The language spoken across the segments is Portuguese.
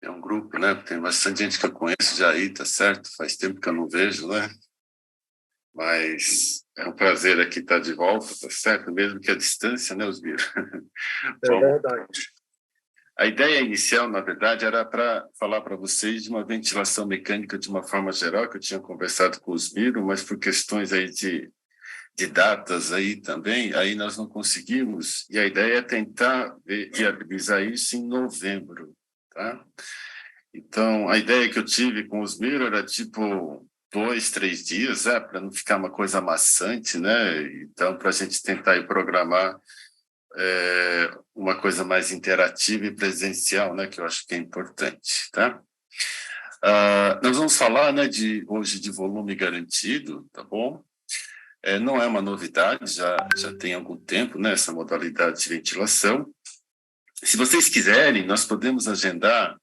É um grupo, né? Tem bastante gente que eu conheço já aí, tá certo? Faz tempo que eu não vejo, né? Mas é um prazer aqui estar de volta, tá certo? Mesmo que a distância, né, Osbir? É Bom, verdade. a ideia inicial, na verdade, era para falar para vocês de uma ventilação mecânica de uma forma geral, que eu tinha conversado com o Osbiro, mas por questões aí de datas aí também, aí nós não conseguimos, e a ideia é tentar viabilizar isso em novembro, tá? Então, a ideia que eu tive com os Miro era tipo 2, 3 dias, para não ficar uma coisa maçante, né? Então, para a gente tentar aí programar uma coisa mais interativa e presencial, né? Que eu acho que é importante, tá? Nós vamos falar, né, hoje de volume garantido, tá bom? Não é uma novidade, já tem algum tempo, né, essa modalidade de ventilação. Se vocês quiserem, nós podemos agendar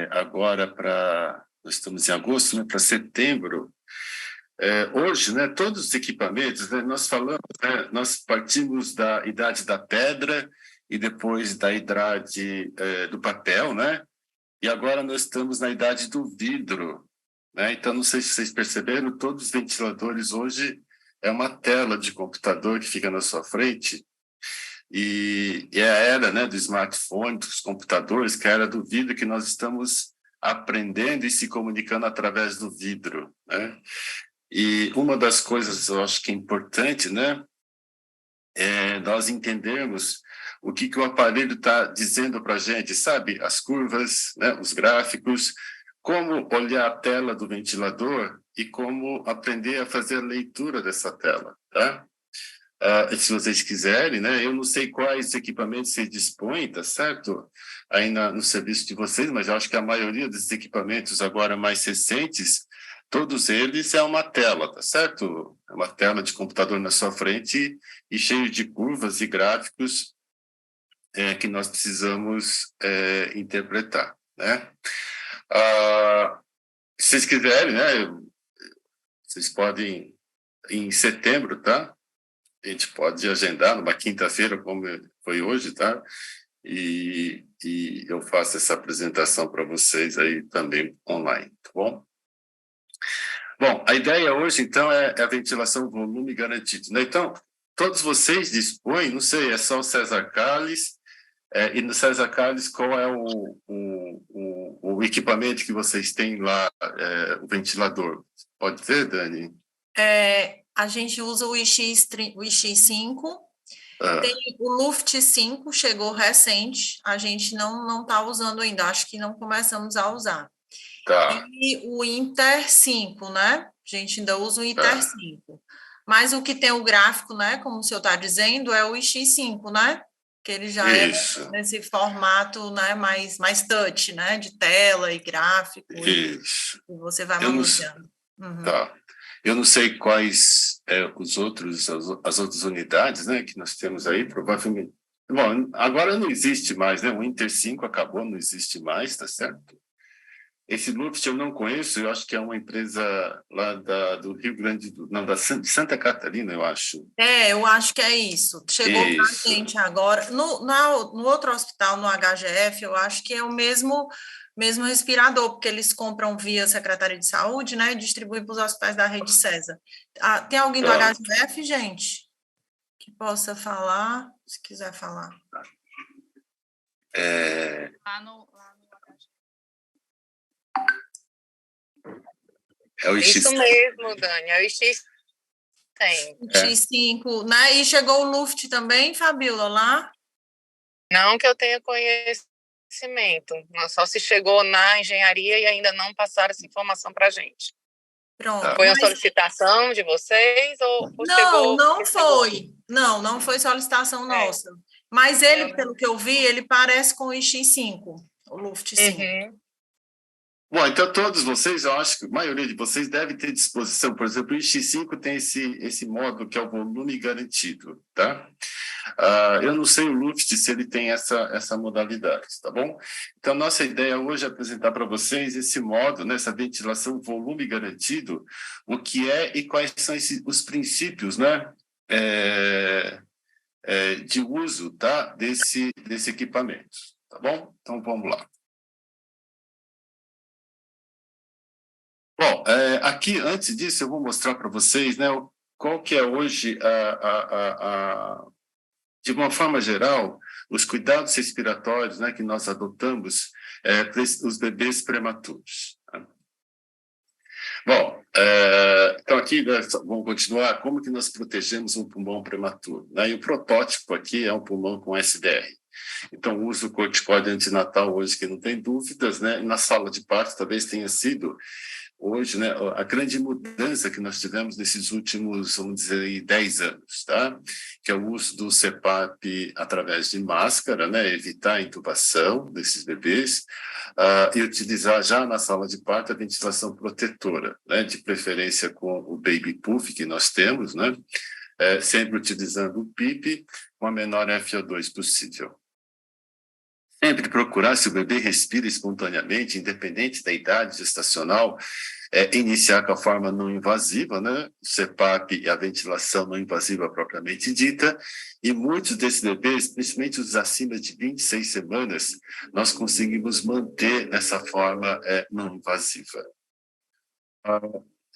agora nós estamos em agosto, né, para setembro. Hoje, né, todos os equipamentos, né, nós falamos, né, nós partimos da idade da pedra e depois da idade do papel, né? E agora nós estamos na idade do vidro, né? Então, não sei se vocês perceberam, todos os ventiladores hoje é uma tela de computador que fica na sua frente e é a era, né, do smartphone, dos computadores, que é a era do vidro, que nós estamos aprendendo e se comunicando através do vidro, né? E uma das coisas eu acho que é importante, né, é nós entendermos o que o aparelho está dizendo para a gente, sabe? As curvas, né, os gráficos, como olhar a tela do ventilador e como aprender a fazer a leitura dessa tela, tá? Se vocês quiserem, né? Eu não sei quais equipamentos vocês dispõem, tá certo? Aí no serviço de vocês, mas eu acho que a maioria desses equipamentos agora mais recentes, todos eles é uma tela, tá certo? É uma tela de computador na sua frente e cheio de curvas e gráficos que nós precisamos interpretar, né? Se vocês quiserem, né? Vocês podem, em setembro, tá? A gente pode agendar numa quinta-feira, como foi hoje, tá? E eu faço essa apresentação para vocês aí também online, tá bom? Bom, a ideia hoje, então, é a ventilação volume garantido, né? Então, todos vocês dispõem, não sei, é só o César Carles, e no César Carles, qual é o equipamento que vocês têm lá, o ventilador? Pode ver, Dani? A gente usa o IX5, tem Ah, o Luft 5, chegou recente, a gente não está usando ainda, acho que não começamos a usar. tá, E o Inter 5, né? A gente ainda usa o Inter tá. 5. Mas o que tem o gráfico, né? Como o senhor está dizendo, é o IX5, né? Que ele já é Isso, nesse formato, né? Mais touch, né? De tela e gráfico, isso. e você vai Eu não, manuseando. Uhum. tá. Eu não sei quais as outras unidades, né, que nós temos aí, provavelmente. Bom, agora não existe mais, né? O Inter 5 acabou, não existe mais, tá certo? Esse Luft eu não conheço, eu acho que é uma empresa lá do Rio Grande do... Não, de Santa Catarina, eu acho. Eu acho que é isso. Chegou para a Isso, gente agora. No outro hospital, no HGF, eu acho que é o mesmo respirador, porque eles compram via Secretaria de Saúde, né, e distribuem para os hospitais da Rede César. Tem alguém do tá. HGF, gente, que possa falar, se quiser falar? Lá no HGF. É o X. Isso mesmo, Dani, é o X tem. X5, né? E chegou o Luft também, Fabíola, lá? Não que eu tenha conhecimento, só se chegou na engenharia e ainda não passaram essa informação para a gente. Pronto. Foi uma solicitação de vocês ou chegou? Não foi. Não foi solicitação nossa. Mas ele, pelo que eu vi, ele parece com o X5, o Luft 5. Uhum. Bom, então todos vocês, eu acho que a maioria de vocês deve ter disposição, por exemplo, o X5 tem esse módulo que é o volume garantido, tá? Eu não sei o Luft se ele tem essa modalidade, tá bom? Então, nossa ideia hoje é apresentar para vocês esse módulo, né, essa ventilação volume garantido, o que é e quais são os princípios, né, de uso, tá, desse equipamento, tá bom? Então, vamos lá. Bom, aqui, antes disso, eu vou mostrar para vocês, né, qual que é hoje, de uma forma geral, os cuidados respiratórios, né, que nós adotamos para os bebês prematuros. Tá? Bom, então aqui, né, vamos continuar, como que nós protegemos um pulmão prematuro? Né? E o protótipo aqui é um pulmão com SDR. Então, o uso do corticóide antinatal hoje, que não tem dúvidas, né? E na sala de parto talvez tenha sido hoje, né, a grande mudança que nós tivemos nesses últimos, vamos dizer, 10 anos, tá? Que é o uso do CPAP através de máscara, né, evitar a intubação desses bebês, e utilizar já na sala de parto a ventilação protetora, né, de preferência com o baby puff que nós temos, né, sempre utilizando o PIP com a menor FO2 possível. Sempre procurar, se o bebê respira espontaneamente, independente da idade gestacional, iniciar com a forma não invasiva, né? O CPAP e a ventilação não invasiva propriamente dita, e muitos desses bebês, principalmente os acima de 26 semanas, nós conseguimos manter essa forma não invasiva.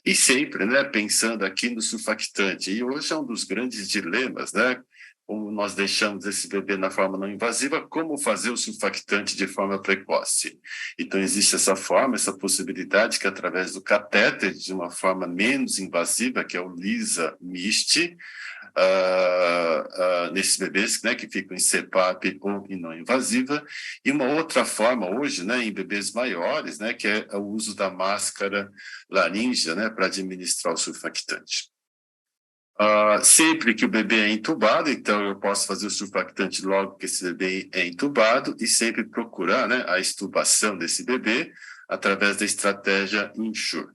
E sempre, né, pensando aqui no surfactante, e hoje é um dos grandes dilemas, né? Como nós deixamos esse bebê na forma não invasiva, como fazer o surfactante de forma precoce. Então, existe essa forma, essa possibilidade que, através do catéter, de uma forma menos invasiva, que é o LISA-MIST, nesses bebês, né, que ficam em CPAP ou em não invasiva, e uma outra forma hoje, né, em bebês maiores, né, que é o uso da máscara laríngea, né, para administrar o surfactante. Sempre que o bebê é entubado, então eu posso fazer o surfactante logo que esse bebê é entubado e sempre procurar, né, a extubação desse bebê através da estratégia Ensure.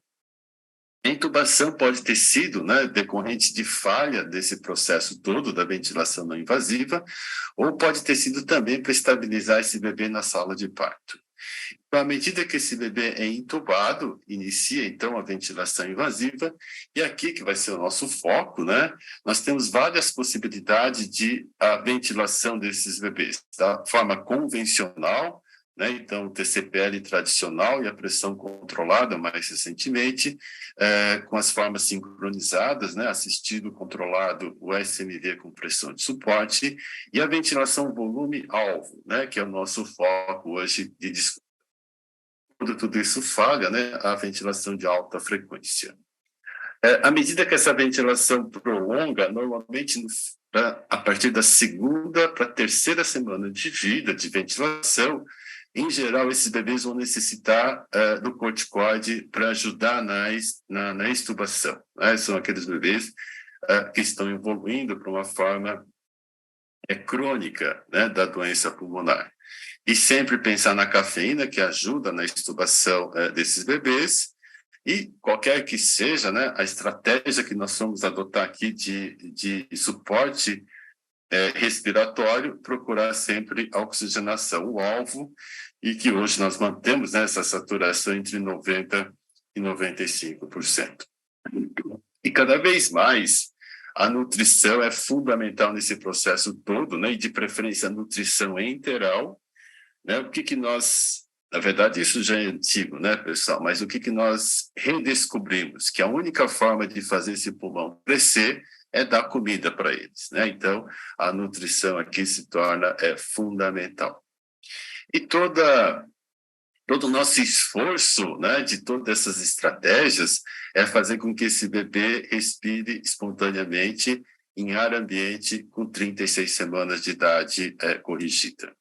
A intubação pode ter sido, né, decorrente de falha desse processo todo da ventilação não invasiva, ou pode ter sido também para estabilizar esse bebê na sala de parto. Então, à medida que esse bebê é intubado, inicia então a ventilação invasiva, e aqui que vai ser o nosso foco, né? Nós temos várias possibilidades de a ventilação desses bebês, da forma convencional, né? Então, o TCPL tradicional e a pressão controlada mais recentemente, com as formas sincronizadas, né? Assistido controlado, o SMV com pressão de suporte, e a ventilação volume-alvo, né? Que é o nosso foco hoje de discussão. Quando tudo isso falha, né, a ventilação de alta frequência. À medida que essa ventilação prolonga, normalmente a partir da segunda para a terceira semana de vida de ventilação, em geral, esses bebês vão necessitar do corticoide para ajudar na extubação. Né? São aqueles bebês que estão evoluindo para uma forma crônica, né, da doença pulmonar. E sempre pensar na cafeína, que ajuda na extubação desses bebês, e qualquer que seja, né, a estratégia que nós vamos adotar aqui de suporte respiratório, procurar sempre a oxigenação, o alvo, e que hoje nós mantemos, né, essa saturação entre 90% e 95%. E cada vez mais, a nutrição é fundamental nesse processo todo, né, e de preferência a nutrição enteral, né? O que nós, na verdade, isso já é antigo, né, pessoal? Mas o que nós redescobrimos? Que a única forma de fazer esse pulmão crescer é dar comida para eles, né? Então, a nutrição aqui se torna fundamental. E todo o nosso esforço, né, de todas essas estratégias é fazer com que esse bebê respire espontaneamente em ar ambiente com 36 semanas de idade corrigida.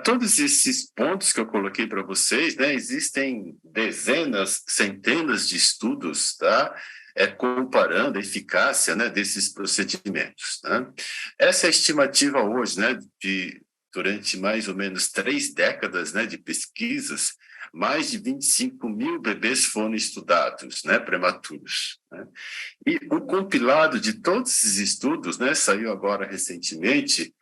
Todos esses pontos que eu coloquei para vocês, né, existem dezenas, centenas de estudos, tá, comparando a eficácia, né, desses procedimentos. Né? Essa é a estimativa hoje, né, durante mais ou menos 3 décadas, né, de pesquisas, mais de 25 mil bebês foram estudados, né, prematuros. Né? E o compilado de todos esses estudos, né, saiu agora recentemente,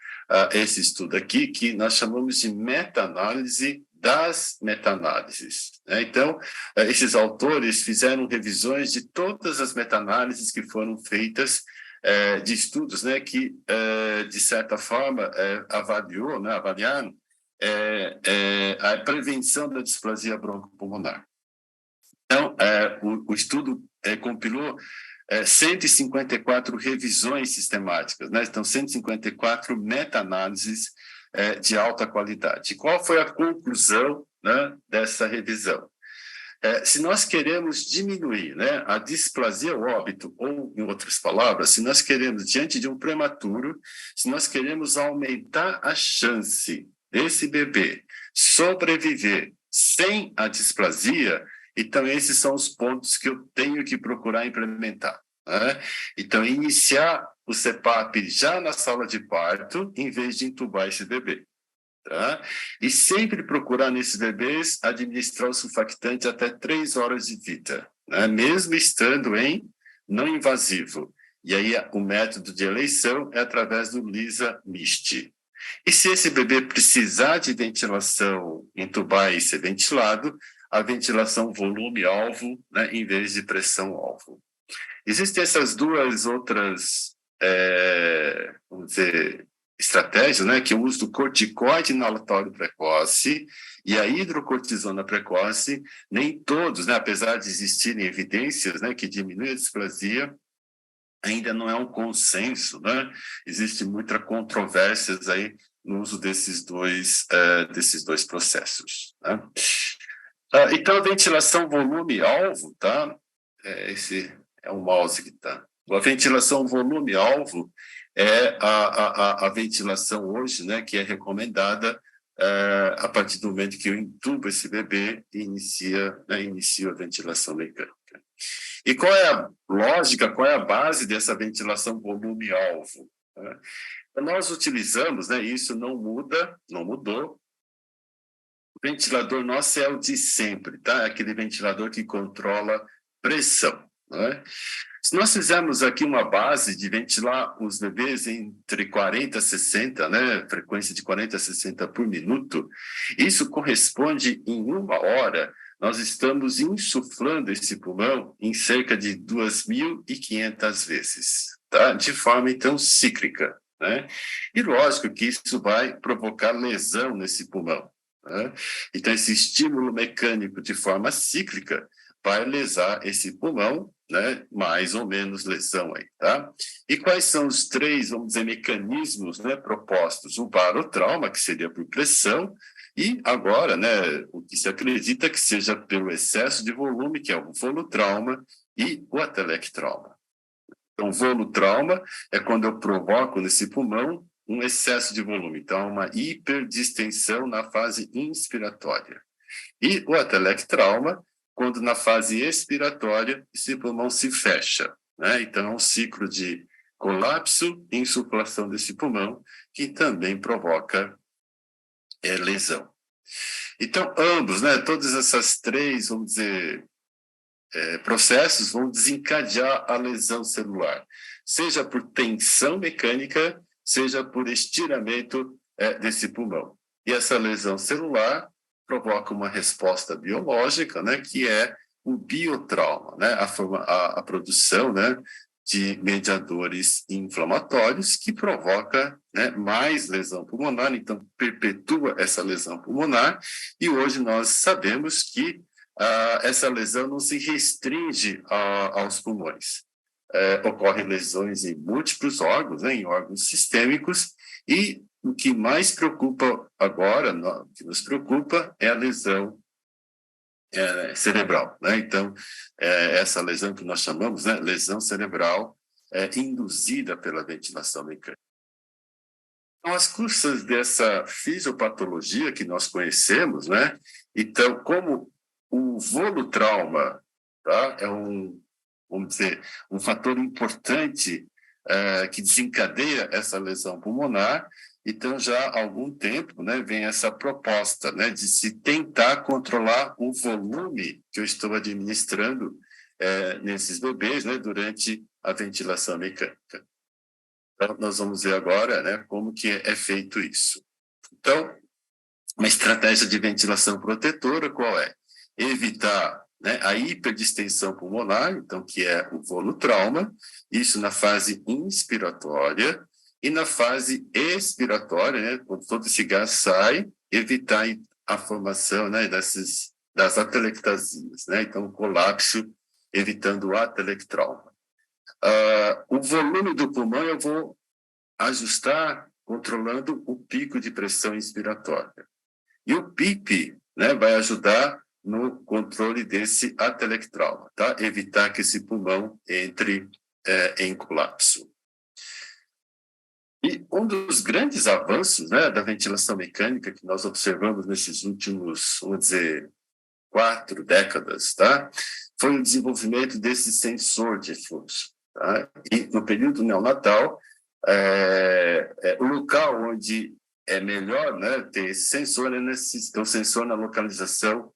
esse estudo aqui, que nós chamamos de meta-análise das meta-análises. Né? Então, esses autores fizeram revisões de todas as meta-análises que foram feitas de estudos, né, que, de certa forma, avaliaram a prevenção da displasia broncopulmonar. Então, o estudo compilou 154 revisões sistemáticas, né? Então, 154 meta-análises de alta qualidade. Qual foi a conclusão, né, dessa revisão? Se nós queremos diminuir, né, a displasia, o óbito, ou, em outras palavras, se nós queremos, diante de um prematuro, se nós queremos aumentar a chance desse bebê sobreviver sem a displasia, então esses são os pontos que eu tenho que procurar implementar, né? Então, iniciar o CPAP já na sala de parto, em vez de entubar esse bebê. Tá? E sempre procurar nesses bebês administrar o surfactante até 3 horas de vida, né? Mesmo estando em não invasivo. E aí o método de eleição é através do Lisa-Mist. E se esse bebê precisar de ventilação, entubar e ser ventilado, a ventilação volume-alvo, né, em vez de pressão-alvo. Existem essas duas outras, vamos dizer, estratégias, né, que é o uso do corticoide inalatório precoce e a hidrocortisona precoce. Nem todos, né, apesar de existirem evidências, né, que diminuem a displasia, ainda não é um consenso, né? Existem muitas controvérsias aí no uso desses dois processos, né? Então, a ventilação volume-alvo, tá? Esse é o mouse que está. A ventilação volume-alvo é a ventilação hoje, né, que é recomendada a partir do momento que eu intubo esse bebê e inicio a ventilação mecânica. E qual é a lógica, qual é a base dessa ventilação volume-alvo? Nós utilizamos, né, isso não mudou. O ventilador nosso é o de sempre, tá? É aquele ventilador que controla pressão, né? Se nós fizermos aqui uma base de ventilar os bebês entre 40 a 60, né, frequência de 40 a 60 por minuto, isso corresponde em 1 hora, nós estamos insuflando esse pulmão em cerca de 2.500 vezes, tá? De forma, então, cíclica, né? E lógico que isso vai provocar lesão nesse pulmão, né? Então, esse estímulo mecânico de forma cíclica vai lesar esse pulmão, né? Mais ou menos lesão aí, tá? E quais são os 3, vamos dizer, mecanismos, né, propostos? O barotrauma, que seria por pressão, e agora, né, o que se acredita que seja pelo excesso de volume, que é o volutrauma, e o atelectrauma. Então, o volutrauma é quando eu provoco nesse pulmão um excesso de volume, então uma hiperdistensão na fase inspiratória. E o atelectrauma, quando na fase expiratória esse pulmão se fecha, né? Então, é um ciclo de colapso e insuflação desse pulmão, que também provoca lesão. Então, ambos, né, todas essas 3, vamos dizer, processos vão desencadear a lesão celular, seja por tensão mecânica, seja por estiramento desse pulmão. E essa lesão celular provoca uma resposta biológica, né, que é o biotrauma, né, a produção, né, de mediadores inflamatórios que provoca, né, mais lesão pulmonar, então perpetua essa lesão pulmonar, e hoje nós sabemos que essa lesão não se restringe aos pulmões. Ocorrem lesões em múltiplos órgãos, né, em órgãos sistêmicos, e o que mais preocupa agora, que nos preocupa, é a lesão cerebral, né? Então, essa lesão que nós chamamos, né, lesão cerebral induzida pela ventilação mecânica. Então, as custas dessa fisiopatologia que nós conhecemos, né? Então, como o volutrauma, tá, é vamos dizer, um fator importante que desencadeia essa lesão pulmonar. Então, já há algum tempo, né, vem essa proposta, né, de se tentar controlar o volume que eu estou administrando nesses bebês, né, durante a ventilação mecânica. Então, nós vamos ver agora, né, como que é feito isso. Então, uma estratégia de ventilação protetora, qual é? Evitar, né, a hiperdistensão pulmonar, então, que é o volutrauma, isso na fase inspiratória, e na fase expiratória, né, quando todo esse gás sai, evitar a formação, né, desses das atelectasias, né? Então, colapso, evitando o atelectrauma. O volume do pulmão eu vou ajustar controlando o pico de pressão inspiratória. E o PIP, né, vai ajudar no controle desse atelectrauma, tá? Evitar que esse pulmão entre em colapso. E um dos grandes avanços, né, da ventilação mecânica que nós observamos nesses últimos, vamos dizer, 4 décadas, tá? Foi o desenvolvimento desse sensor de fluxo. Tá? E no período neonatal, o local onde é melhor, né, ter esse sensor o sensor na localização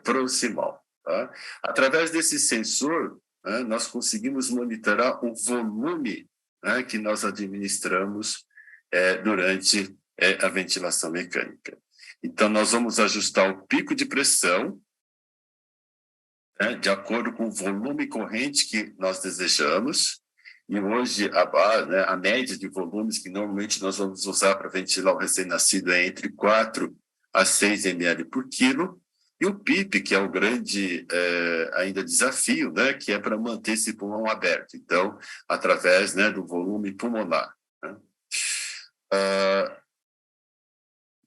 proximal. Tá? Através desse sensor, né, nós conseguimos monitorar o volume, né, que nós administramos durante a ventilação mecânica. Então, nós vamos ajustar o pico de pressão, né, de acordo com o volume corrente que nós desejamos. E hoje, a média de volumes que normalmente nós vamos usar para ventilar o recém-nascido é entre 4 a 6 ml por quilo. E o PIP, que é o grande ainda desafio, né, que é para manter esse pulmão aberto. Então, através, né, do volume pulmonar. Né?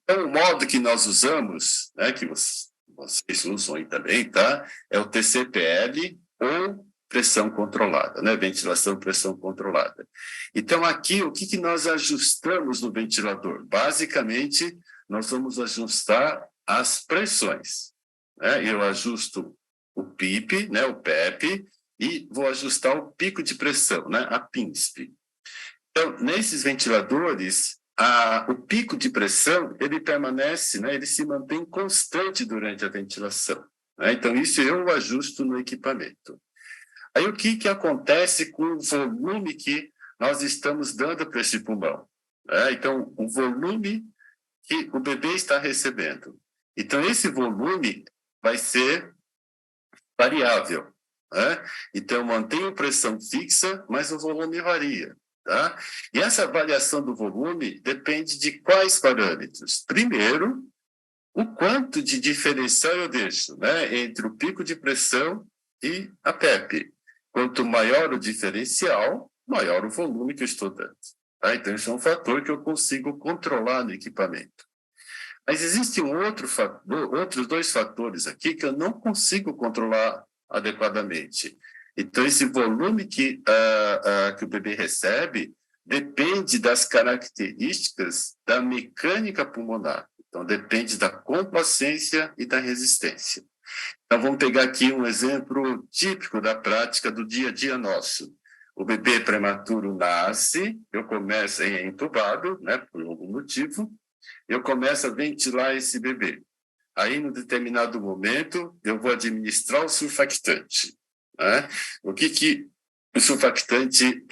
Então, o modo que nós usamos, né, que vocês usam aí também, tá? É o TCPL ou pressão controlada, né? Ventilação pressão controlada. Então, aqui, o que nós ajustamos no ventilador? Basicamente, nós vamos ajustar as pressões. Né? Eu ajusto o PIP, né, o PEP, e vou ajustar o pico de pressão, né, a PINSP. Então, nesses ventiladores, o pico de pressão, ele permanece, né, ele se mantém constante durante a ventilação. Né? Então, isso eu ajusto no equipamento. Aí, o que acontece com o volume que nós estamos dando para esse pulmão? Então, o volume que o bebê está recebendo. Então, esse volume vai ser variável. Né? Então, eu mantenho pressão fixa, mas o volume varia. Tá? E essa variação do volume depende de quais parâmetros? Primeiro, o quanto de diferencial eu deixo, né, entre o pico de pressão e a PEP. Quanto maior o diferencial, maior o volume que eu estou dando. Tá? Então, isso é um fator que eu consigo controlar no equipamento. Mas existem outros 2 fatores aqui que eu não consigo controlar adequadamente. Então, esse volume que o bebê recebe depende das características da mecânica pulmonar. Então, depende da complacência e da resistência. Então, vamos pegar aqui um exemplo típico da prática do dia a dia nosso. O bebê prematuro nasce, eu começo entubado, né, por algum motivo, eu começo a ventilar esse bebê. Aí, num determinado momento, eu vou administrar o surfactante. Né? O que o surfactante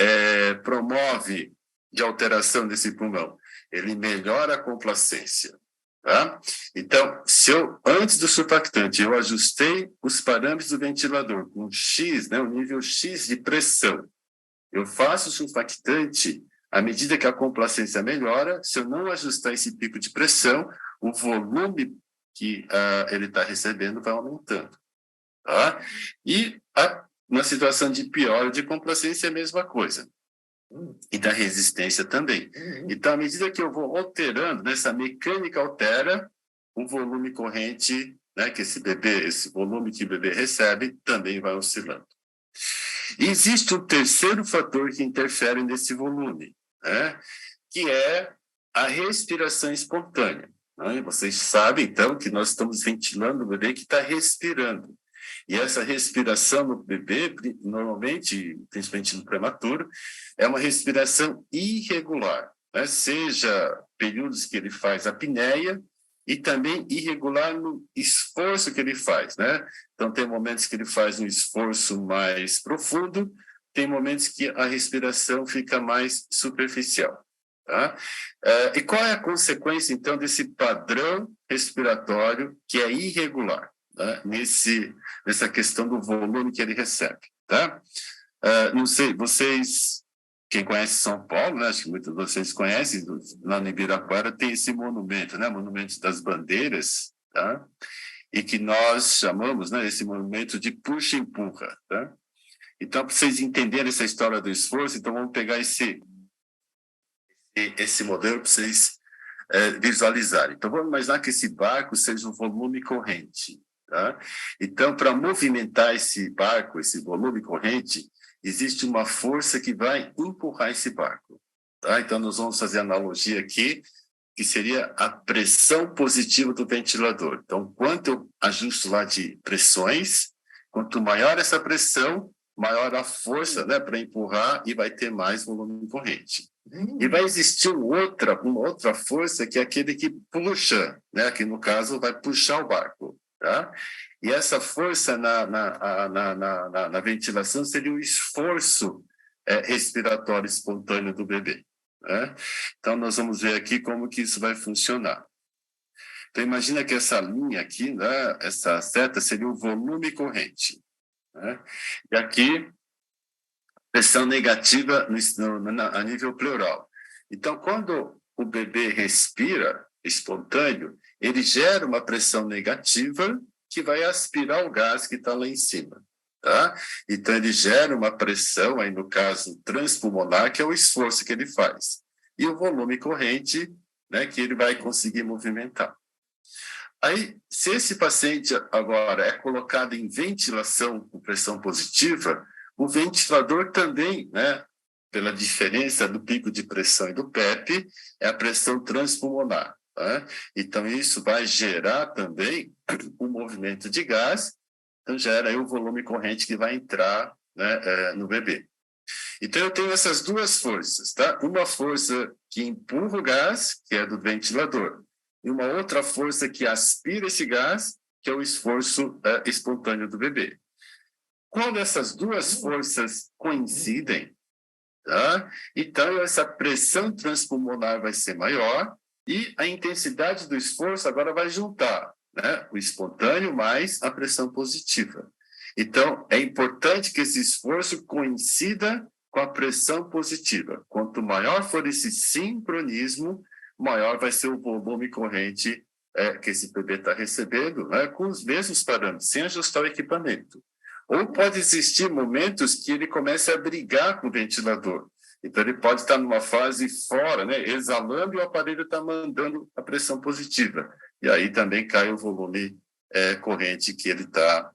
promove de alteração desse pulmão? Ele melhora a complacência. Tá? Então, se eu, antes do surfactante, eu ajustei os parâmetros do ventilador com X, né, o nível X de pressão, eu faço o surfactante, à medida que a complacência melhora, se eu não ajustar esse pico de pressão, o volume que ele está recebendo vai aumentando. Tá? E na situação de piora de complacência é a mesma coisa. E da resistência também. Então, à medida que eu vou alterando, essa mecânica altera, o volume corrente, né, que esse volume que o bebê recebe, também vai oscilando. E existe um terceiro fator que interfere nesse volume, né, que é a respiração espontânea. Né? Vocês sabem, então, que nós estamos ventilando o bebê que está respirando. E essa respiração no bebê, normalmente, principalmente no prematuro, é uma respiração irregular, né? Seja períodos que ele faz apneia e também irregular no esforço que ele faz, né? Então, tem momentos que ele faz um esforço mais profundo, tem momentos que a respiração fica mais superficial. Tá? E qual é a consequência, então, desse padrão respiratório que é irregular? Tá? Nessa questão do volume que ele recebe. Tá? Não sei, vocês, quem conhece São Paulo, né, acho que muitos de vocês conhecem, lá no Ibirapuera tem esse monumento, né, Monumento das Bandeiras, tá? e que nós chamamos, né, esse movimento de puxa-empurra. Tá? Então, para vocês entenderem essa história do esforço, então vamos pegar esse modelo para vocês visualizarem. Então, vamos imaginar que esse barco seja um volume corrente. Tá? Então, para movimentar esse barco, esse volume corrente, existe uma força que vai empurrar esse barco. Tá? Então, nós vamos fazer analogia aqui, que seria a pressão positiva do ventilador. Então, quanto eu ajusto lá de pressões, quanto maior essa pressão, maior a força, né, para empurrar e vai ter mais volume corrente. E vai existir uma outra força que é aquele que puxa, né, que no caso vai puxar o barco. Tá? E essa força na ventilação seria o esforço respiratório espontâneo do bebê. Né? Então, nós vamos ver aqui como que isso vai funcionar. Então, imagina que essa linha aqui, né, essa seta, seria o volume corrente. Né? E aqui, pressão negativa a nível pleural. Então, quando o bebê respira espontâneo, ele gera uma pressão negativa que vai aspirar o gás que está lá em cima. Tá? Então, ele gera uma pressão, aí no caso transpulmonar, que é o esforço que ele faz. E o volume corrente, né, que ele vai conseguir movimentar. Aí, se esse paciente agora é colocado em ventilação com pressão positiva, o ventilador também, né, pela diferença do pico de pressão e do PEP, é a pressão transpulmonar. Tá? Então, isso vai gerar também um movimento de gás, então gera aí o volume corrente que vai entrar, né, no bebê. Então, eu tenho essas duas forças, tá? Uma força que empurra o gás, que é do ventilador, e uma outra força que aspira esse gás, que é o esforço espontâneo do bebê. Quando essas duas forças coincidem, tá? Então, essa pressão transpulmonar vai ser maior e a intensidade do esforço agora vai juntar, né, o espontâneo mais a pressão positiva. Então, é importante que esse esforço coincida com a pressão positiva. Quanto maior for esse sincronismo, maior vai ser o volume corrente que esse bebê está recebendo, né, com os mesmos parâmetros, sem ajustar o equipamento. Ou pode existir momentos que ele comece a brigar com o ventilador. Então, ele pode estar numa fase fora, né, exalando, e o aparelho está mandando a pressão positiva. E aí também cai o volume corrente que ele está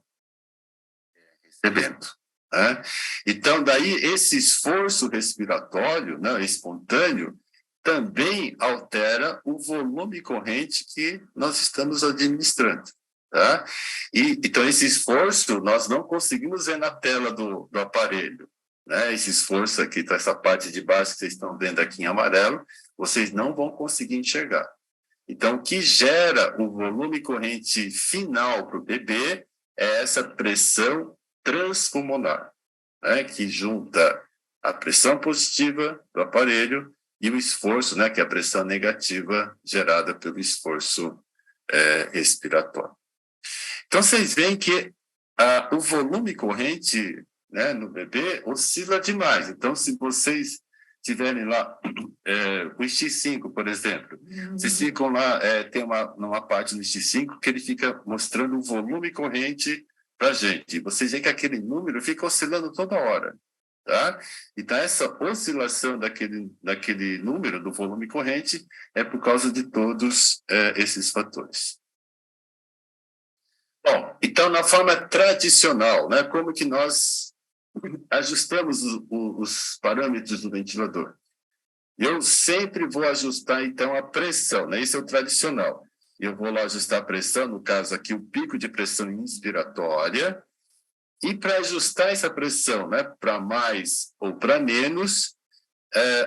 recebendo. Né? Então, daí, esse esforço respiratório, né, espontâneo, também altera o volume corrente que nós estamos administrando. Tá? Então, esse esforço nós não conseguimos ver na tela do aparelho. Né? Esse esforço aqui, tá, essa parte de baixo que vocês estão vendo aqui em amarelo, vocês não vão conseguir enxergar. Então, o que gera o volume corrente final para o bebê é essa pressão transpulmonar, né? Que junta a pressão positiva do aparelho e o esforço, né? Que é a pressão negativa gerada pelo esforço respiratório. Então, vocês veem que o volume corrente, né, no bebê oscila demais. Então, se vocês tiverem lá o X5, por exemplo, vocês ficam lá, tem uma parte no X5 que ele fica mostrando o volume corrente para a gente. Vocês veem que aquele número fica oscilando toda hora. Tá? Então, essa oscilação daquele número do volume corrente é por causa de todos esses fatores. Bom, então, na forma tradicional, né, como que nós ajustamos os parâmetros do ventilador? Eu sempre vou ajustar, então, a pressão, né? Esse é o tradicional. Eu vou lá ajustar a pressão, no caso aqui, o pico de pressão inspiratória, e para ajustar essa pressão, né, para mais ou para menos,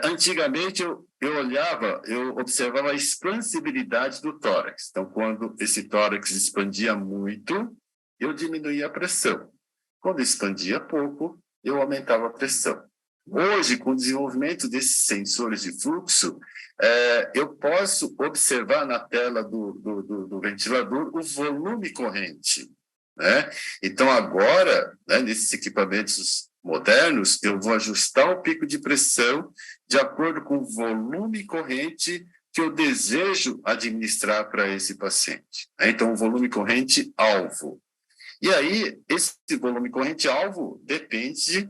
antigamente eu observava a expansibilidade do tórax. Então, quando esse tórax expandia muito, eu diminuía a pressão. Quando expandia pouco, eu aumentava a pressão. Hoje, com o desenvolvimento desses sensores de fluxo, eu posso observar na tela do ventilador o volume corrente. Né? Então, agora, né, nesses equipamentos modernos, eu vou ajustar o pico de pressão de acordo com o volume corrente que eu desejo administrar para esse paciente. Então, o volume corrente alvo. E aí, esse volume corrente alvo depende de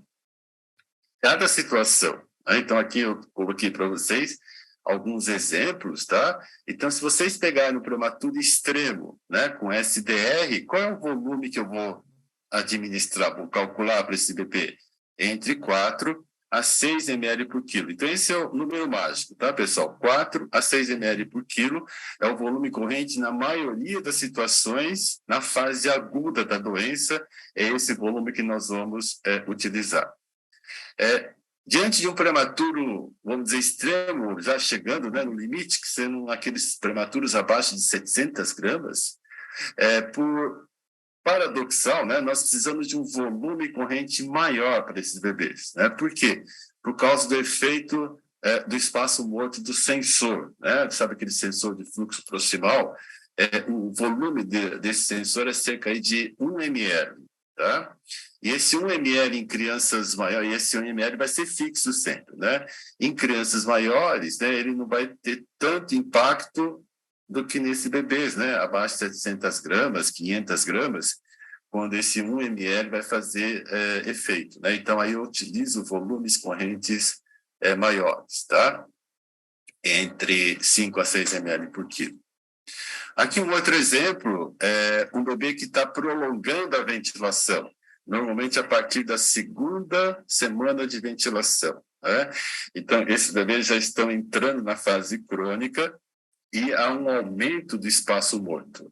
cada situação. Então, aqui eu coloquei para vocês alguns exemplos, tá? Então, se vocês pegarem o prematuro extremo, né, com SDR, qual é o volume que eu vou administrar, vou calcular para esse bebê? Entre 4 a 6 ml por quilo. Então, esse é o número mágico, tá, pessoal? 4 a 6 ml por quilo é o volume corrente na maioria das situações, na fase aguda da doença, é esse volume que nós vamos utilizar. Diante de um prematuro, vamos dizer, extremo, já chegando, né, no limite, que sendo aqueles prematuros abaixo de 700 gramas, por paradoxal, né, nós precisamos de um volume corrente maior para esses bebês. Né? Por quê? Por causa do efeito do espaço morto do sensor. Né? Sabe aquele sensor de fluxo proximal? O volume desse sensor é cerca aí de 1 ml. Tá? E esse 1 ml em crianças maiores, esse 1 ml vai ser fixo sempre, né? Em crianças maiores, né, ele não vai ter tanto impacto do que nesse bebês, né? Abaixo de 700 gramas, 500 gramas, quando esse 1 ml vai fazer efeito, né? Então, aí eu utilizo volumes correntes maiores, tá? Entre 5 a 6 ml por quilo. Aqui um outro exemplo é um bebê que está prolongando a ventilação, normalmente a partir da 2ª semana de ventilação. Né? Então, esses bebês já estão entrando na fase crônica e há um aumento do espaço morto.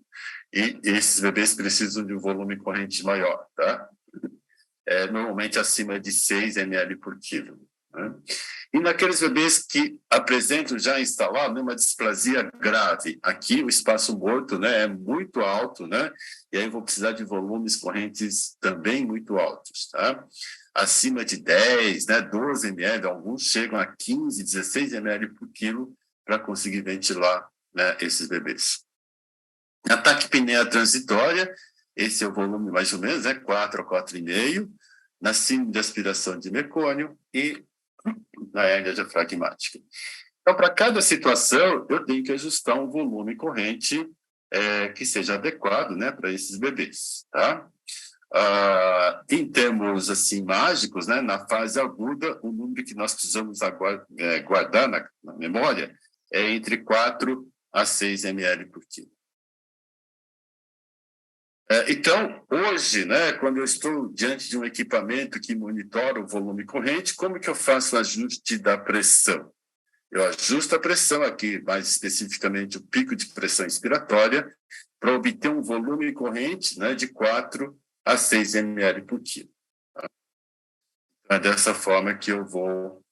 E esses bebês precisam de um volume corrente maior, tá? Normalmente acima de 6 ml por quilo. Né? E naqueles bebês que apresentam já instalado uma displasia grave, aqui o espaço morto, né, é muito alto, né, e aí vou precisar de volumes correntes também muito altos, tá? Acima de 10, né, 12 ml, alguns chegam a 15, 16 ml por quilo para conseguir ventilar, né, esses bebês. A taquipneia transitória, esse é o volume mais ou menos, né, 4 a 4,5, na síndrome de aspiração de mecônio e na hérnia diafragmática. Então, para cada situação, eu tenho que ajustar um volume corrente que seja adequado, né, para esses bebês, tá? Em termos, assim, mágicos, né, na fase aguda, o número que nós precisamos guardar na memória é entre 4 a 6 ml por quilo. Então, hoje, né, quando eu estou diante de um equipamento que monitora o volume corrente, como que eu faço o ajuste da pressão? Eu ajusto a pressão aqui, mais especificamente o pico de pressão inspiratória, para obter um volume corrente, né, de 4 a 6 ml por quilo. Tá? É dessa forma que eu vou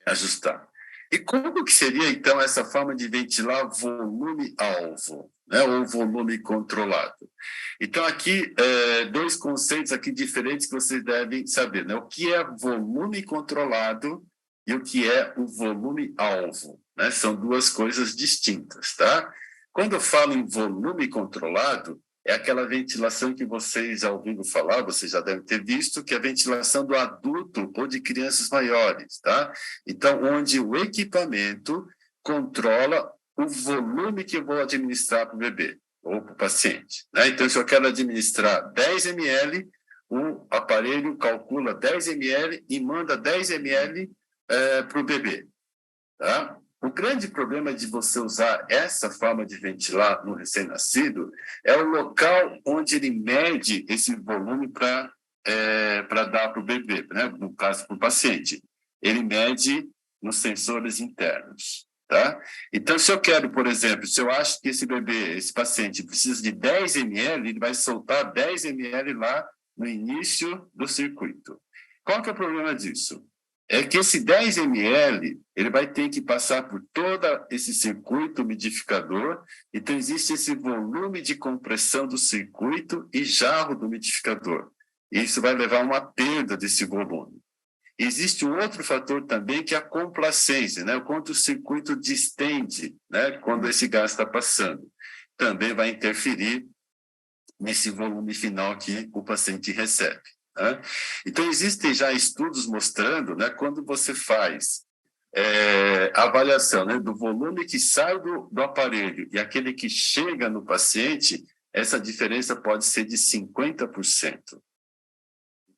ajustar. E como que seria, então, essa forma de ventilar volume-alvo, né, ou volume controlado? Então, aqui, 2 conceitos aqui diferentes que vocês devem saber, né? O que é volume controlado e o que é o volume-alvo, né? São 2 coisas distintas, tá? Quando eu falo em volume controlado, é aquela ventilação que vocês já ouviram falar, vocês já devem ter visto, que é a ventilação do adulto ou de crianças maiores, tá? Então, onde o equipamento controla o volume que eu vou administrar para o bebê ou para o paciente. Né? Então, se eu quero administrar 10 ml, o aparelho calcula 10 ml e manda 10 ml para o bebê. Tá? O grande problema de você usar essa forma de ventilar no recém-nascido é o local onde ele mede esse volume para dar para o bebê, né? No caso, para o paciente. Ele mede nos sensores internos. Tá? Então, se eu quero, por exemplo, se eu acho que esse bebê, esse paciente precisa de 10 ml, ele vai soltar 10 ml lá no início do circuito. Qual que é o problema disso? É que esse 10 ml, ele vai ter que passar por todo esse circuito umidificador, então existe esse volume de compressão do circuito e jarro do umidificador. Isso vai levar a uma perda desse volume. Existe um outro fator também, que é a complacência, né? O quanto o circuito distende, né? Quando esse gás está passando. Também vai interferir nesse volume final que o paciente recebe. Né? Então, existem já estudos mostrando, né, quando você faz a avaliação, né, do volume que sai do aparelho e aquele que chega no paciente, essa diferença pode ser de 50%.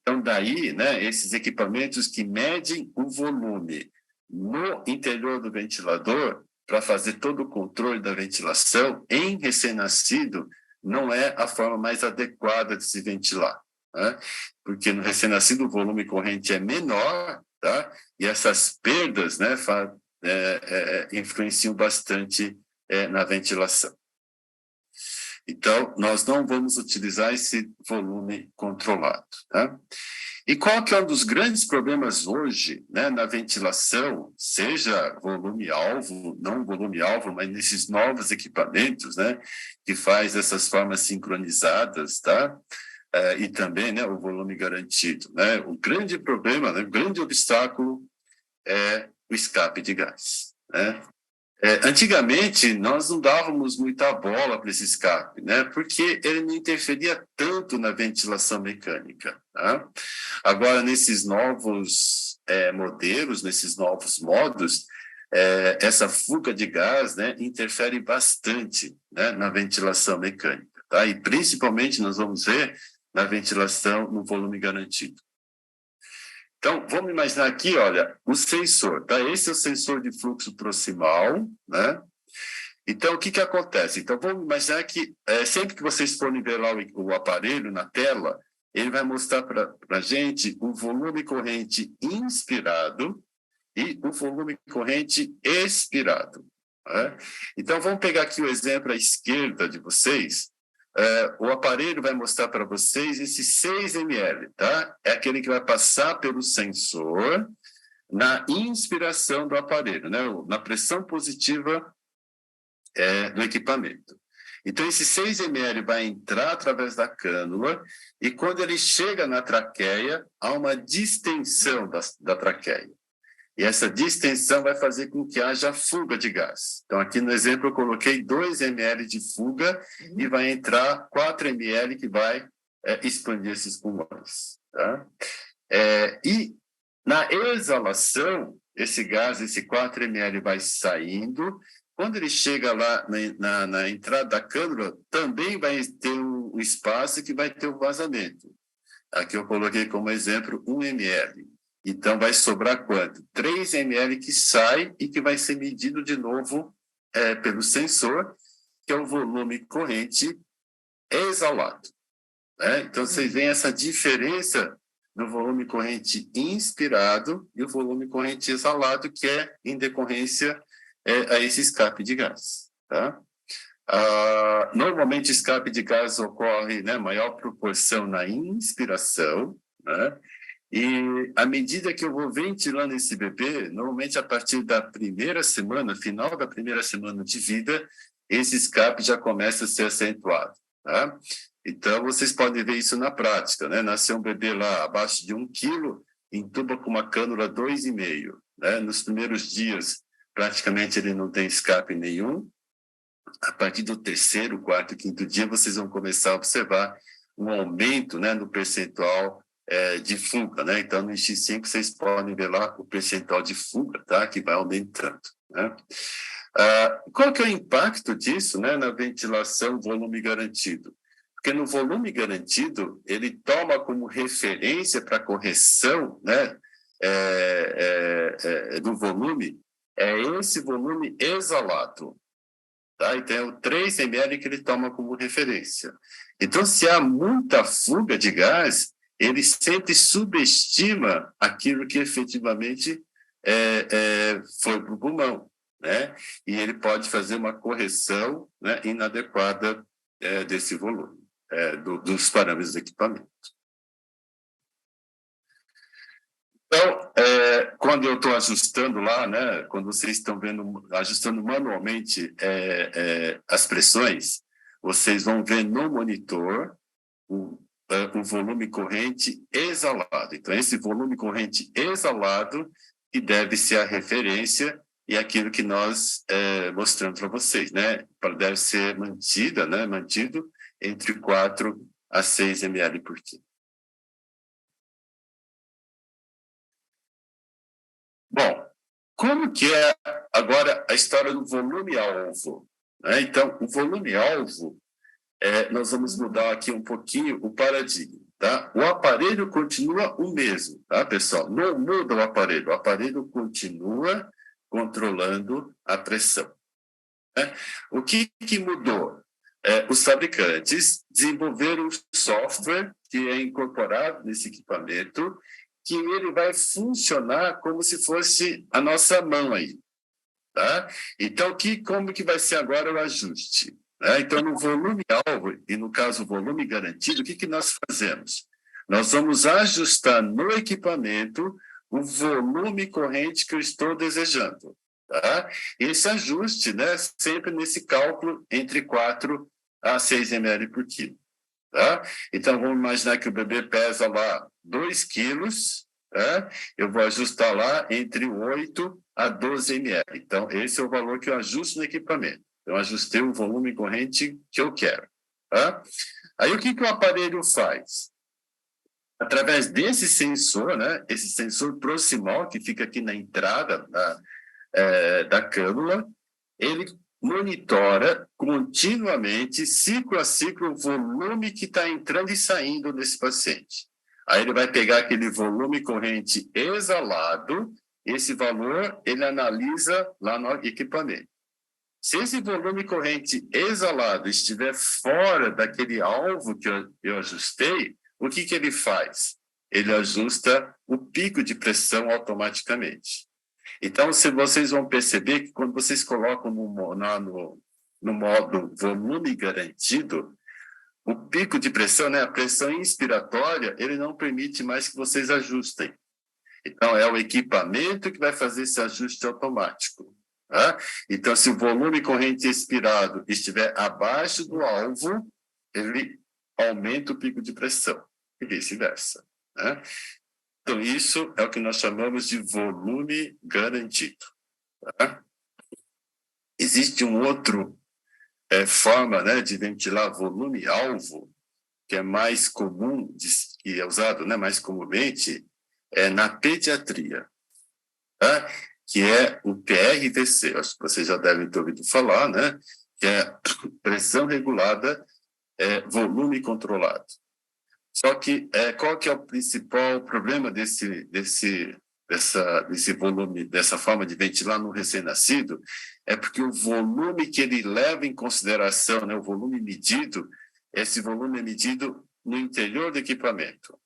Então, daí, né, esses equipamentos que medem o volume no interior do ventilador, para fazer todo o controle da ventilação em recém-nascido, não é a forma mais adequada de se ventilar, né? Porque no recém-nascido o volume corrente é menor, tá? E essas perdas, né, influenciam bastante na ventilação. Então, nós não vamos utilizar esse volume controlado, tá? E qual que é um dos grandes problemas hoje, né, na ventilação, seja volume-alvo, não volume-alvo, mas nesses novos equipamentos, né, que faz essas formas sincronizadas, tá? E também, né, o volume garantido, né? O grande problema, né, o grande obstáculo é o escape de gás, né? Antigamente, nós não dávamos muita bola para esse escape, né? Porque ele não interferia tanto na ventilação mecânica, tá? Agora, nesses novos modelos, nesses novos modos, essa fuga de gás, né, interfere bastante, né, na ventilação mecânica, tá? E principalmente nós vamos ver na ventilação no volume garantido. Então, vamos imaginar aqui, olha, o sensor, tá? Esse é o sensor de fluxo proximal, né? Então, o que acontece? Então, vamos imaginar que sempre que vocês forem ver lá o aparelho na tela, ele vai mostrar para a gente o volume corrente inspirado e o volume corrente expirado, né? Então, vamos pegar aqui o exemplo à esquerda de vocês. O aparelho vai mostrar para vocês esse 6 ml, tá? É aquele que vai passar pelo sensor na inspiração do aparelho, né? Na pressão positiva do equipamento. Então, esse 6 ml vai entrar através da cânula e quando ele chega na traqueia, há uma distensão da traqueia. E essa distensão vai fazer com que haja fuga de gás. Então, aqui no exemplo, eu coloquei 2 ml de fuga e vai entrar 4 ml que vai expandir esses pulmões, tá? E na exalação, esse gás, esse 4 ml vai saindo. Quando ele chega lá na entrada da cânula, também vai ter um espaço que vai ter um vazamento. Aqui eu coloquei como exemplo 1 ml. Então, vai sobrar quanto? 3 ml que sai e que vai ser medido de novo pelo sensor, que é o volume corrente exalado, né? Então, vocês veem essa diferença do volume corrente inspirado e o volume corrente exalado, que é em decorrência a esse escape de gás, tá? Normalmente, escape de gás ocorre, né, maior proporção na inspiração, né? E à medida que eu vou ventilando esse bebê, normalmente a partir da primeira semana, final da primeira semana de vida, esse escape já começa a ser acentuado, tá? Então, vocês podem ver isso na prática, né? Nasceu um bebê lá abaixo de 1 quilo, entuba com uma cânula 2,5, né? Nos primeiros dias, praticamente ele não tem escape nenhum. A partir do 3º, 4º, 5º dia, vocês vão começar a observar um aumento, né, no percentual de fuga, né? Então, no X5, vocês podem ver lá o percentual de fuga, tá? Que vai aumentando, né? Qual que é o impacto disso, né, na ventilação volume garantido? Porque no volume garantido, ele toma como referência para correção, né, do volume, esse volume exalado, tá? Então, é o 3 ml que ele toma como referência. Então, se há muita fuga de gás, ele sempre subestima aquilo que efetivamente foi para o pulmão, né? E ele pode fazer uma correção, né, inadequada desse volume, dos parâmetros do equipamento. Então, quando eu estou ajustando lá, né, quando vocês estão vendo, ajustando manualmente as pressões, vocês vão ver no monitor o volume corrente exalado. Então, esse volume corrente exalado que deve ser a referência e aquilo que nós mostramos para vocês, né? Deve ser mantido entre 4 a 6 ml por quilo. Bom, como que é agora a história do volume-alvo? Né? Então, o volume-alvo, nós vamos mudar aqui um pouquinho o paradigma. Tá? O aparelho continua o mesmo, tá, pessoal? Não muda o aparelho continua controlando a pressão. Né? O que mudou? Os fabricantes desenvolveram um software que é incorporado nesse equipamento, que ele vai funcionar como se fosse a nossa mão aí. Tá? Então, como que vai ser agora o ajuste? Então, no volume-alvo, e no caso, volume garantido, o que nós fazemos? Nós vamos ajustar no equipamento o volume corrente que eu estou desejando. Tá? Esse ajuste, né, sempre nesse cálculo entre 4 a 6 ml por quilo. Tá? Então, vamos imaginar que o bebê pesa lá 2 quilos, tá? Eu vou ajustar lá entre 8 a 12 ml. Então, esse é o valor que eu ajusto no equipamento. Eu ajustei o volume corrente que eu quero. Tá? Aí, o que o aparelho faz? Através desse sensor, né, esse sensor proximal, que fica aqui na entrada da cânula, ele monitora continuamente, ciclo a ciclo, o volume que está entrando e saindo desse paciente. Aí ele vai pegar aquele volume corrente exalado, esse valor ele analisa lá no equipamento. Se esse volume corrente exalado estiver fora daquele alvo que eu ajustei, o que ele faz? Ele ajusta o pico de pressão automaticamente. Então, se vocês vão perceber que quando vocês colocam no modo volume garantido, o pico de pressão, né, a pressão inspiratória, ele não permite mais que vocês ajustem. Então, é o equipamento que vai fazer esse ajuste automático. Tá? Então, se o volume corrente expirado estiver abaixo do alvo, ele aumenta o pico de pressão, e vice-versa. Né? Então, isso é o que nós chamamos de volume garantido. Tá? Existe um outro forma, né, de ventilar volume-alvo, que é mais comum, que é usado, né, mais comumente, na pediatria, tá? Que é o PRTC. Acho que vocês já devem ter ouvido falar, né? Que é pressão regulada, volume controlado. Só que qual que é o principal problema desse volume, dessa forma de ventilar no recém-nascido? É porque o volume que ele leva em consideração, né, o volume medido, esse volume é medido no interior do equipamento.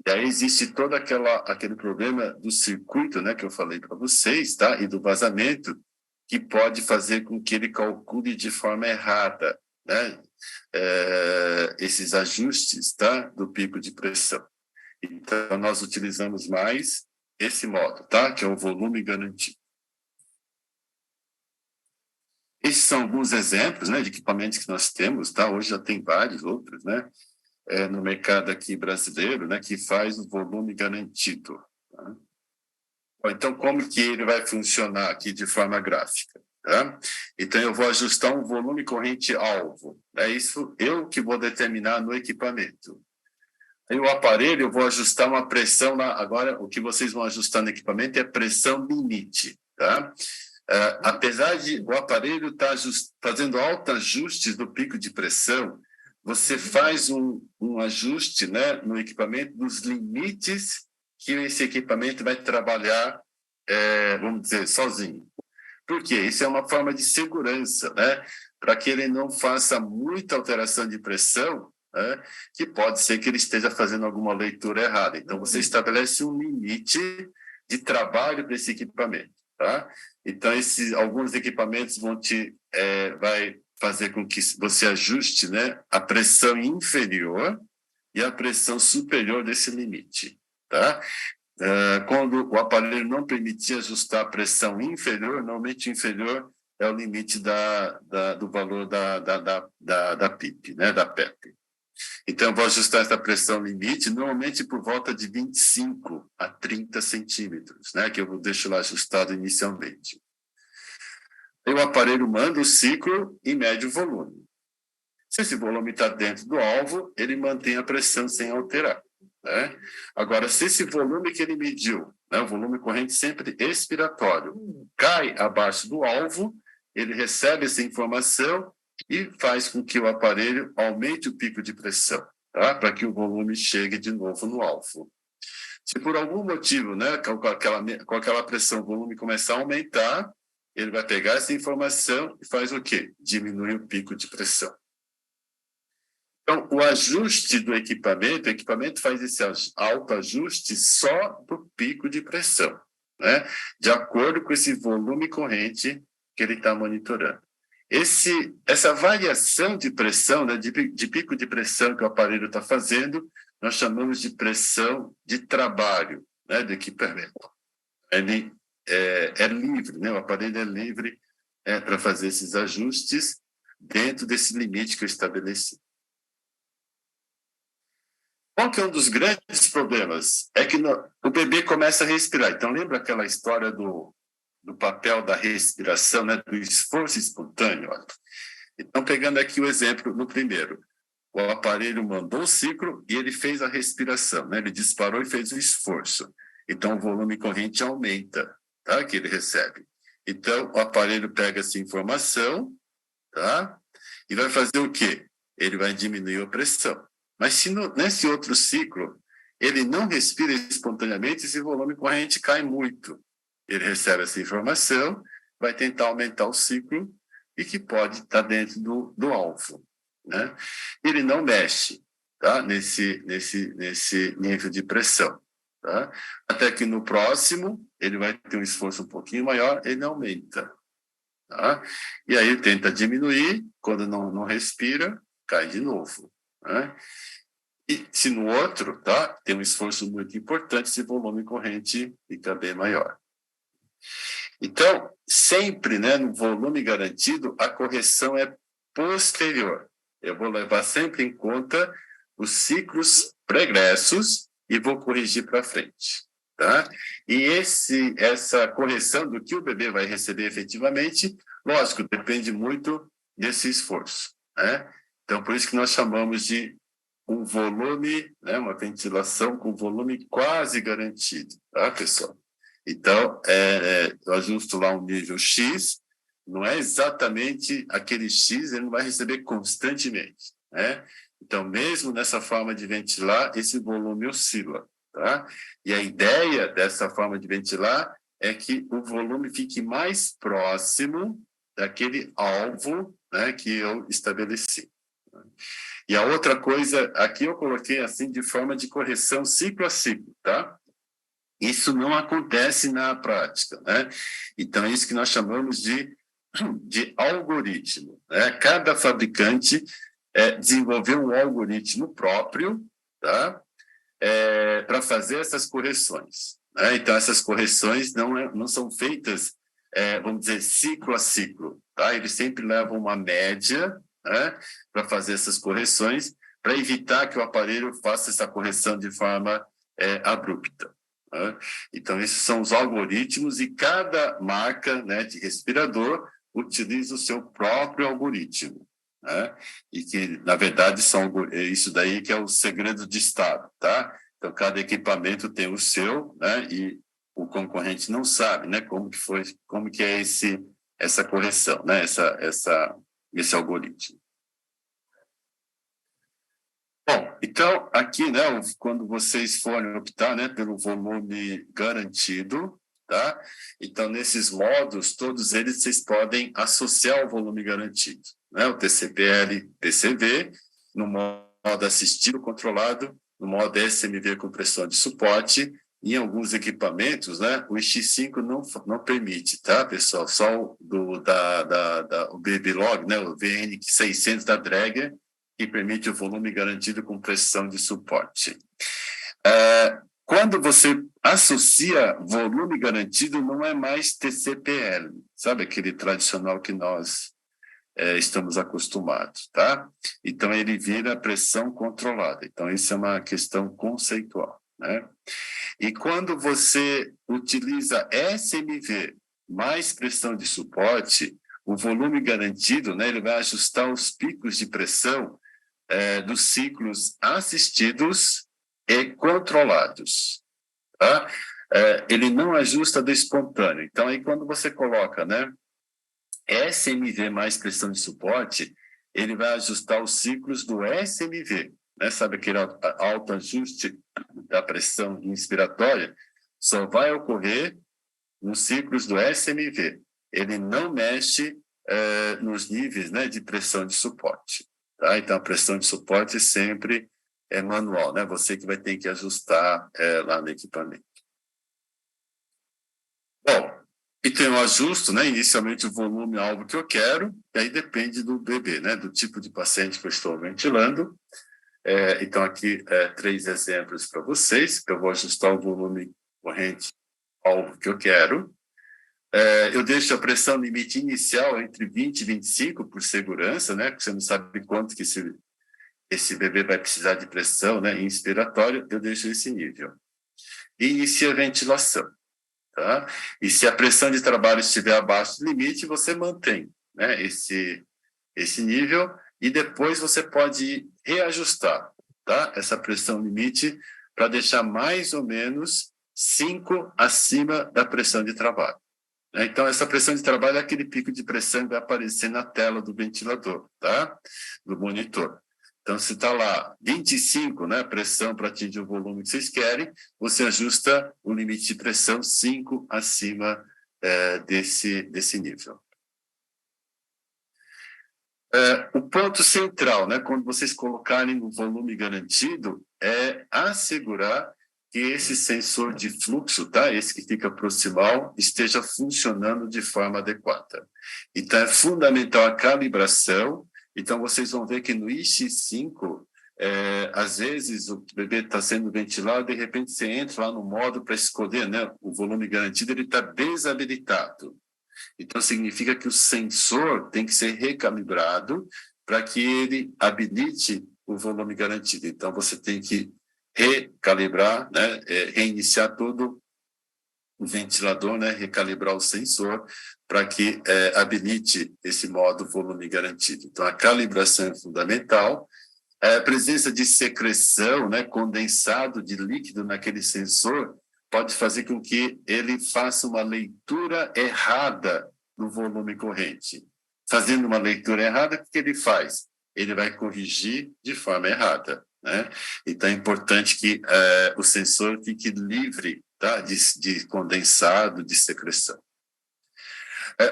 E aí existe todo aquele problema do circuito, né, que eu falei para vocês, tá? E do vazamento, que pode fazer com que ele calcule de forma errada, né? Esses ajustes, tá? Do pico de pressão. Então, nós utilizamos mais esse modo, tá? Que é o volume garantido. Esses são alguns exemplos, né, de equipamentos que nós temos, tá? Hoje já tem vários outros, né? No mercado aqui brasileiro, né, que faz o volume garantido. Tá? Então, como que ele vai funcionar aqui de forma gráfica? Tá? Então, eu vou ajustar um volume corrente alvo. É isso eu que vou determinar no equipamento. Aí o aparelho, eu vou ajustar uma pressão lá. Agora, o que vocês vão ajustar no equipamento é pressão limite. Tá? Apesar de o aparelho estar fazendo autoajustes do pico de pressão, você faz um ajuste, né, no equipamento dos limites que esse equipamento vai trabalhar, vamos dizer, sozinho. Por quê? Isso é uma forma de segurança, né, para que ele não faça muita alteração de pressão, né, que pode ser que ele esteja fazendo alguma leitura errada. Então, você estabelece um limite de trabalho para esse equipamento. Tá? Então, alguns equipamentos vai fazer com que você ajuste, né, a pressão inferior e a pressão superior desse limite. Tá? Quando o aparelho não permitir ajustar a pressão inferior, normalmente inferior é o limite do valor da PIP, né, da PEP. Então, eu vou ajustar essa pressão limite, normalmente por volta de 25 a 30 centímetros, né, que eu deixo lá ajustado inicialmente. E o aparelho manda o ciclo e mede o volume. Se esse volume está dentro do alvo, ele mantém a pressão sem alterar. né? Agora, se esse volume que ele mediu, né, o volume corrente sempre expiratório, cai abaixo do alvo, ele recebe essa informação e faz com que o aparelho aumente o pico de pressão, tá? Para que o volume chegue de novo no alvo. Se por algum motivo, né, com aquela pressão, o volume começar a aumentar, ele vai pegar essa informação e faz o quê? Diminui o pico de pressão. Então, o ajuste do equipamento, o equipamento faz esse autoajuste só do pico de pressão, né? De acordo com esse volume corrente que ele está monitorando. Essa variação de pressão, né, de pico de pressão que o aparelho está fazendo, nós chamamos de pressão de trabalho, né, do equipamento. Ele é livre, né? O aparelho é livre para fazer esses ajustes dentro desse limite que eu estabeleci. Qual que é um dos grandes problemas? É que o bebê começa a respirar. Então, lembra aquela história do papel da respiração, né? Do esforço espontâneo? Olha. Então, pegando aqui o exemplo no primeiro. O aparelho mandou o ciclo e ele fez a respiração, né? Ele disparou e fez o esforço. Então, o volume corrente aumenta, tá? Que ele recebe. Então, o aparelho pega essa informação, tá? E vai fazer o quê? Ele vai diminuir a pressão. Mas se nesse outro ciclo ele não respira espontaneamente, esse volume corrente cai muito. Ele recebe essa informação, vai tentar aumentar o ciclo e que pode estar dentro do alvo, né? Ele não mexe, tá? Nesse nível de pressão, tá? Até que no próximo ele vai ter um esforço um pouquinho maior, ele aumenta, tá? E aí ele tenta diminuir, quando não respira, cai de novo, né? E se no outro, tá, tem um esforço muito importante, esse volume corrente fica bem maior. Então, sempre, né, no volume garantido, a correção é posterior. Eu vou levar sempre em conta os ciclos pregressos e vou corrigir para frente, tá? E essa correção do que o bebê vai receber efetivamente, lógico, depende muito desse esforço, né? Então, por isso que nós chamamos de um volume, né, uma ventilação com volume quase garantido, tá, pessoal? Então, eu ajusto lá um nível X, não é exatamente aquele X, ele não vai receber constantemente, né? Então, mesmo nessa forma de ventilar, esse volume oscila, tá? E a ideia dessa forma de ventilar é que o volume fique mais próximo daquele alvo, né, que eu estabeleci. E a outra coisa, aqui eu coloquei assim de forma de correção ciclo a ciclo, tá? Isso não acontece na prática, né? Então, é isso que nós chamamos de algoritmo, né? Cada fabricante desenvolveu um algoritmo próprio, tá? Para fazer essas correções, né? Então, essas correções não são feitas, vamos dizer, ciclo a ciclo, tá? Eles sempre levam uma média, né, para fazer essas correções, para evitar que o aparelho faça essa correção de forma abrupta, né? Então, esses são os algoritmos e cada marca, né, de respirador utiliza o seu próprio algoritmo, né? E que, na verdade, isso daí que é o segredo de Estado, tá? Então, cada equipamento tem o seu, né, e o concorrente não sabe, né, como que é essa correção, né, esse algoritmo. Bom, então, aqui, né, quando vocês forem optar, né, pelo volume garantido, tá? Então, nesses modos, todos eles vocês podem associar o volume garantido, né? O TCPL, TCV, no modo assistido controlado, no modo SMV com pressão de suporte. Em alguns equipamentos, né, o X5 não permite, tá, pessoal? Só o BBLOG, né, o VN600 da Dräger, que permite o volume garantido com pressão de suporte. Quando você associa volume garantido, não é mais TCPL, sabe, aquele tradicional que nós estamos acostumados, tá? Então, ele vira pressão controlada. Então, isso é uma questão conceitual, né? E quando você utiliza SMV mais pressão de suporte, o volume garantido, né, ele vai ajustar os picos de pressão dos ciclos assistidos e controlados, tá? Ele não ajusta do espontâneo. Então, aí quando você coloca, né, SMV mais pressão de suporte, ele vai ajustar os ciclos do SMV, né? Sabe aquele autoajuste da pressão inspiratória? Só vai ocorrer nos ciclos do SMV. Ele não mexe nos níveis, né, de pressão de suporte, tá? Então, a pressão de suporte sempre é manual, né? Você que vai ter que ajustar lá no equipamento. Bom, então eu ajusto, né, inicialmente o volume-alvo que eu quero, e aí depende do bebê, né, do tipo de paciente que eu estou ventilando. Então, aqui, 3 exemplos para vocês. Eu vou ajustar o volume corrente-alvo que eu quero. Eu deixo a pressão limite inicial entre 20 e 25 por segurança, né, porque você não sabe quanto que esse bebê vai precisar de pressão, né, inspiratória, eu deixo esse nível. E inicia a ventilação. Tá? E se a pressão de trabalho estiver abaixo do limite, você mantém, né, esse nível, e depois você pode reajustar, tá, essa pressão limite para deixar mais ou menos 5 acima da pressão de trabalho. Então, essa pressão de trabalho é aquele pico de pressão que vai aparecer na tela do ventilador, tá? Do monitor. Então, se está lá 25, né, pressão para atingir o volume que vocês querem, você ajusta o limite de pressão 5 acima desse nível. O ponto central, né, quando vocês colocarem o volume garantido, é assegurar que esse sensor de fluxo, tá, esse que fica proximal, esteja funcionando de forma adequada. Então, é fundamental a calibração. Então, vocês vão ver que no IX5, às vezes o bebê está sendo ventilado, de repente você entra lá no modo para escolher, né, o volume garantido, ele está desabilitado. Então, significa que o sensor tem que ser recalibrado para que ele habilite o volume garantido. Então, você tem que recalibrar, né, reiniciar todo o ventilador, né, recalibrar o sensor para que habilite esse modo volume garantido. Então, a calibração é fundamental. A presença de secreção, né, condensado de líquido naquele sensor, pode fazer com que ele faça uma leitura errada do volume corrente. Fazendo uma leitura errada, o que ele faz? Ele vai corrigir de forma errada, né? Então, é importante que o sensor fique livre, tá, de condensado, de secreção.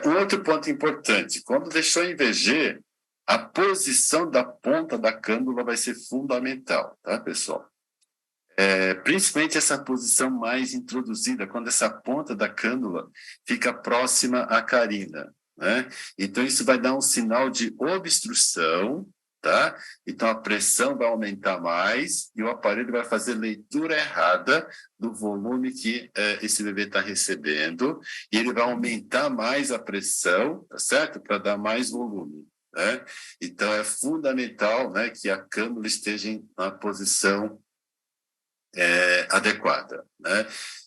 Um outro ponto importante, quando deixou em VG, a posição da ponta da cânula vai ser fundamental, tá, pessoal? Principalmente essa posição mais introduzida, quando essa ponta da cânula fica próxima à carina, né? Então, isso vai dar um sinal de obstrução, tá? Então, a pressão vai aumentar mais e o aparelho vai fazer leitura errada do volume que esse bebê está recebendo, e ele vai aumentar mais a pressão, tá certo? Para dar mais volume, né? Então, é fundamental, né, que a cânula esteja na posição adequada, né?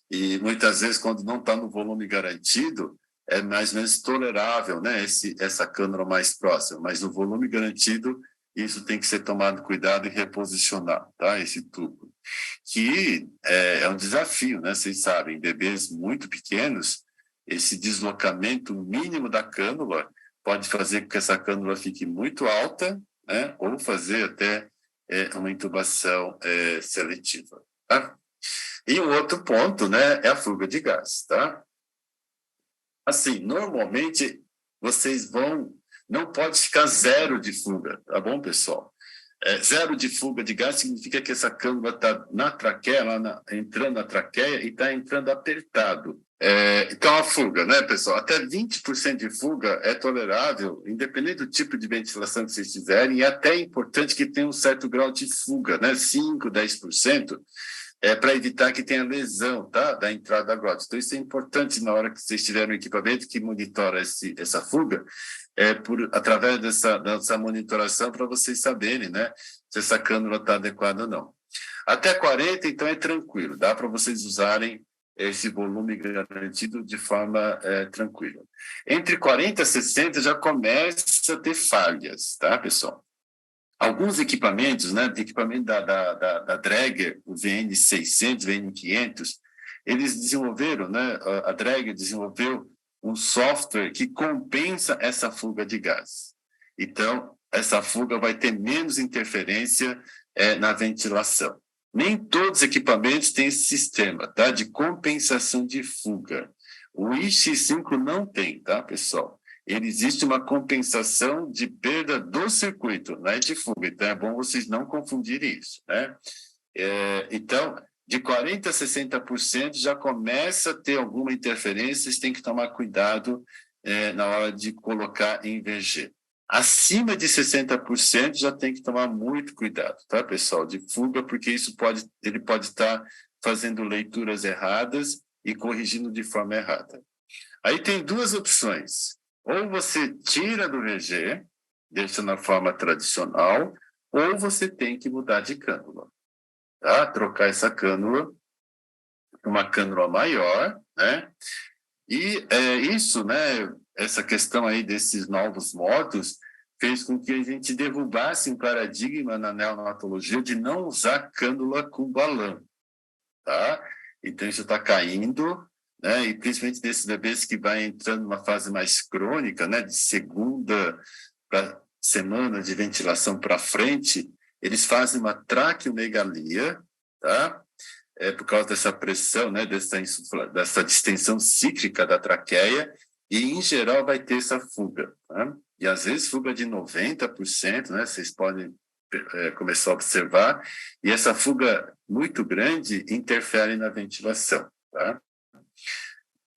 E muitas vezes, quando não está no volume garantido, é mais ou menos tolerável, né, essa cânula mais próxima, mas no volume garantido, isso tem que ser tomado cuidado e reposicionar, tá, esse tubo, que é um desafio, né, vocês sabem, bebês muito pequenos, esse deslocamento mínimo da cânula pode fazer com que essa cânula fique muito alta, né, ou fazer até uma intubação seletiva. Tá? E um outro ponto, né, é a fuga de gás, tá? Assim, normalmente vocês não pode ficar zero de fuga, tá bom, pessoal? Zero de fuga de gás significa que essa cânula está na traqueia, entrando na traqueia e está entrando apertado. Então, a fuga, né, pessoal? Até 20% de fuga é tolerável, independente do tipo de ventilação que vocês fizerem, e até é importante que tenha um certo grau de fuga, né? 5%, 10%, para evitar que tenha lesão, tá, da entrada da glótula. Então, isso é importante na hora que vocês tiverem um equipamento que monitora essa fuga, através dessa monitoração, para vocês saberem, né, se essa cânula está adequada ou não. Até 40, então, é tranquilo, dá para vocês usarem esse volume garantido de forma tranquila. Entre 40 e 60 já começa a ter falhas, tá, pessoal? Alguns equipamentos, né, equipamento da Dräger, o VN600, VN500, eles desenvolveram, né, a Dräger desenvolveu um software que compensa essa fuga de gás. Então, essa fuga vai ter menos interferência na ventilação. Nem todos os equipamentos têm esse sistema, tá, de compensação de fuga. O IX5 não tem, tá, pessoal? Existe uma compensação de perda do circuito, não é de fuga. Então, é bom vocês não confundirem isso, né? Então, de 40% a 60% já começa a ter alguma interferência, vocês têm que tomar cuidado na hora de colocar em VG. Acima de 60% já tem que tomar muito cuidado, tá, pessoal? De fuga, porque ele pode estar fazendo leituras erradas e corrigindo de forma errada. Aí tem duas opções. Ou você tira do VG, deixa na forma tradicional, ou você tem que mudar de cânula, tá? Trocar essa cânula para uma cânula maior, né? E isso, né, essa questão aí desses novos modos fez com que a gente derrubasse um paradigma na neonatologia de não usar cânula com balão, tá? Então, isso está caindo, né? E principalmente desses bebês que vai entrando numa fase mais crônica, né, de segunda semana de ventilação para frente, eles fazem uma traqueomegalia, tá? Por causa dessa pressão, né, dessa distensão cíclica da traqueia, e em geral vai ter essa fuga, tá? E às vezes fuga de 90%, né? Vocês podem começar a observar, e essa fuga muito grande interfere na ventilação, tá?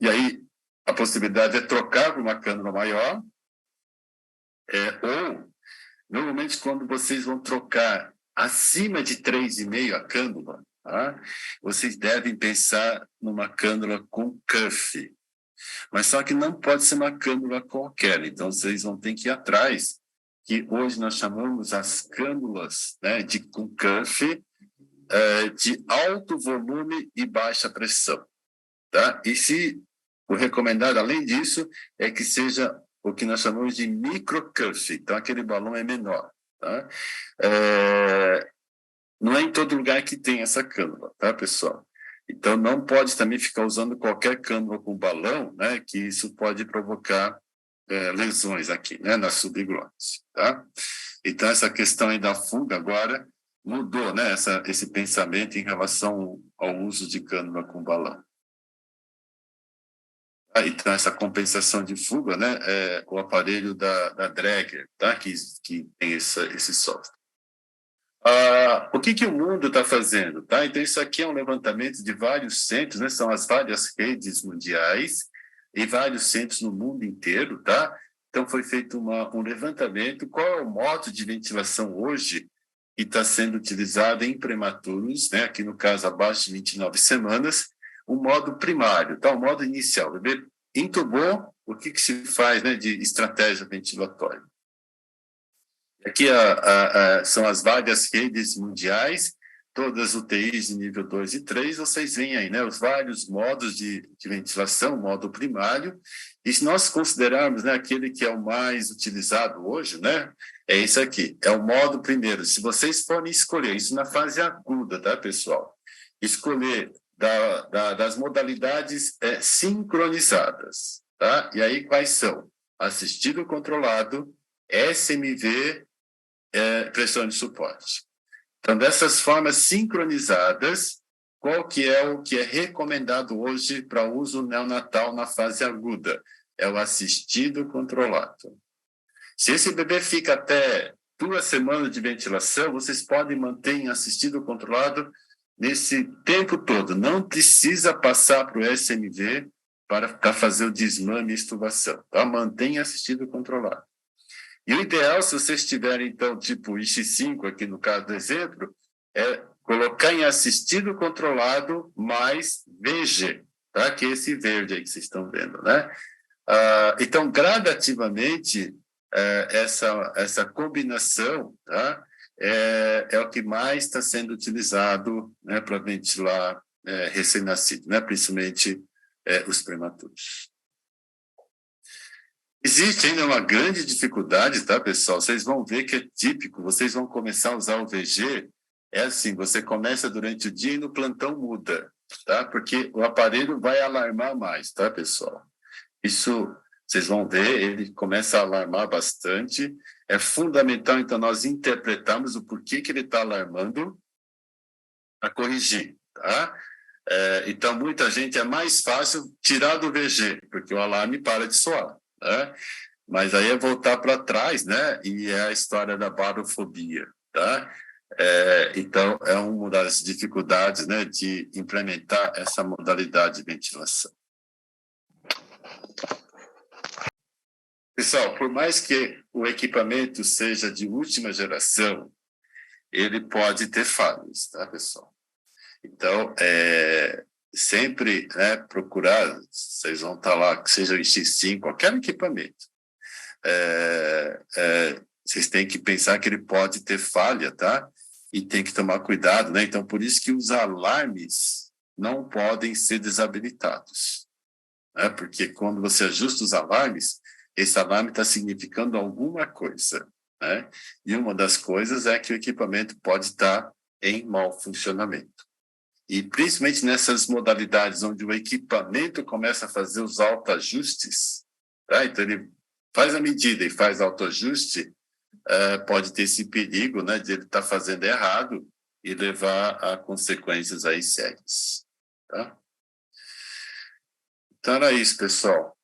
E aí, a possibilidade é trocar por uma cânula maior, ou, normalmente, quando vocês vão trocar acima de 3,5 a cânula, tá? Vocês devem pensar numa cânula com cuff, mas só que não pode ser uma cânula qualquer, então vocês vão ter que ir atrás, que hoje nós chamamos as cânulas, né, com cuff, de alto volume e baixa pressão, tá? E o recomendado, além disso, é que seja o que nós chamamos de microcuff, então aquele balão é menor, tá? Não é em todo lugar que tem essa cânula, tá, pessoal? Então, não pode também ficar usando qualquer cânula com balão, né, que isso pode provocar lesões aqui, né, na subglottis, tá? Então, essa questão aí da fuga agora mudou, né, esse pensamento em relação ao uso de cânula com balão. Então, essa compensação de fuga, né, é o aparelho da Dräger, tá, que tem esse software. O que o mundo está fazendo? Tá? Então, isso aqui é um levantamento de vários centros, né? São as várias redes mundiais e vários centros no mundo inteiro. Tá? Então, foi feito um levantamento. Qual é o modo de ventilação hoje que está sendo utilizado em prematuros, né? Aqui no caso, abaixo de 29 semanas, o modo primário, tá? O modo inicial. O bebê intubou, o que se faz, né, de estratégia ventilatória? Aqui são as várias redes mundiais, todas UTIs de nível 2 e 3, vocês veem aí, né, os vários modos de ventilação, modo primário, e se nós considerarmos, né, aquele que é o mais utilizado hoje, né, é esse aqui, é o modo primeiro. Se vocês forem escolher, isso na fase aguda, tá, pessoal? Escolher das modalidades sincronizadas, tá? E aí quais são? Assistido controlado, SMV, pressão de suporte. Então, dessas formas sincronizadas, qual que é o que é recomendado hoje para uso neonatal na fase aguda? É o assistido controlado. Se esse bebê fica até 2 semanas de ventilação, vocês podem manter em assistido controlado nesse tempo todo. Não precisa passar para o SMV para fazer o desmame e extubação. Tá? Mantenha assistido controlado. E o ideal, se vocês tiverem, então, tipo IX5, aqui no caso do exemplo, é colocar em assistido controlado mais VG, tá? Que é esse verde aí que vocês estão vendo, né? Então, gradativamente, essa combinação, tá? É o que mais está sendo utilizado, né, para ventilar recém-nascido, né? Principalmente os prematuros. Existe ainda uma grande dificuldade, tá, pessoal? Vocês vão ver que é típico, vocês vão começar a usar o VG, é assim, você começa durante o dia e no plantão muda, tá? Porque o aparelho vai alarmar mais, tá, pessoal? Isso, vocês vão ver, ele começa a alarmar bastante. É fundamental, então, nós interpretarmos o porquê que ele está alarmando para corrigir, tá? Então, muita gente é mais fácil tirar do VG, porque o alarme para de soar, né? Mas aí é voltar para trás, né? E é a história da barofobia, tá? Então, é uma das dificuldades, né, de implementar essa modalidade de ventilação. Pessoal, por mais que o equipamento seja de última geração, ele pode ter falhas, tá, pessoal? Então, sempre, né, procurar, vocês vão estar lá, que seja o X5, qualquer equipamento, vocês têm que pensar que ele pode ter falha, tá? E tem que tomar cuidado, né? Então, por isso que os alarmes não podem ser desabilitados, né? Porque quando você ajusta os alarmes, esse alarme está significando alguma coisa, né? E uma das coisas é que o equipamento pode estar em mau funcionamento. E principalmente nessas modalidades onde o equipamento começa a fazer os autoajustes, tá? Então ele faz a medida e faz autoajuste, pode ter esse perigo, né, de ele estar fazendo errado e levar a consequências aí sérias, tá? Então era isso, pessoal.